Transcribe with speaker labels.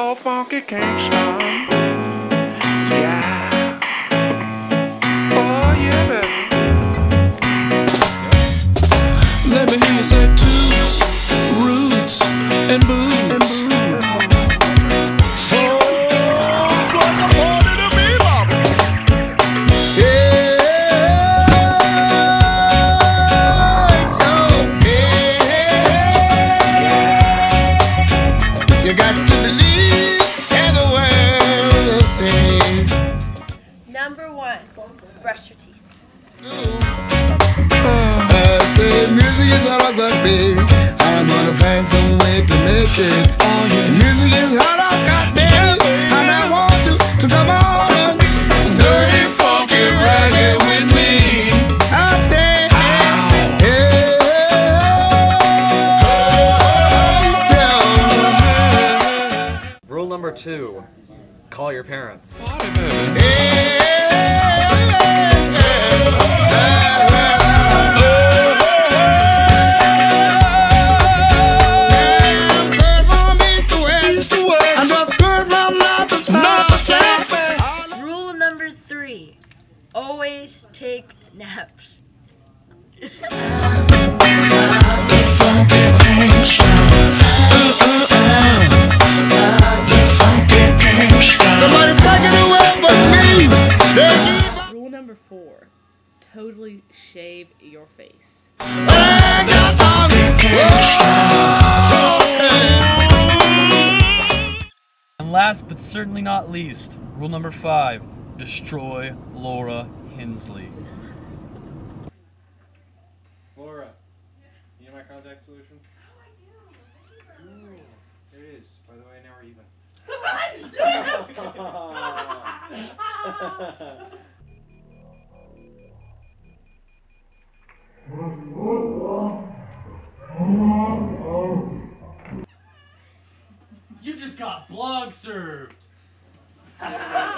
Speaker 1: Oh, funky Kingston. Yeah. Oh, yeah, baby.
Speaker 2: Let me hear you say toots, roots, and boots.
Speaker 3: You got to believe every word they say.
Speaker 4: Number 1, brush your teeth.
Speaker 3: I say music is all I got, baby. I'm gonna find some way to make it. Music is all I got, baby. And I want you to come on. Dirty, funky reggae with me. I say,
Speaker 5: Rule number 2, call your parents.
Speaker 4: Rule number 3, always take naps.
Speaker 3: Somebody take it away from me.
Speaker 6: Rule number 4, totally shave your face.
Speaker 7: And last but certainly not least, rule number 5, destroy Laura Hensley.
Speaker 5: Laura, you need my contact solution?
Speaker 8: Oh, I do.
Speaker 5: Ooh, there it is. By the way, now we're even.
Speaker 7: You just got blog served!
Speaker 3: Yeah.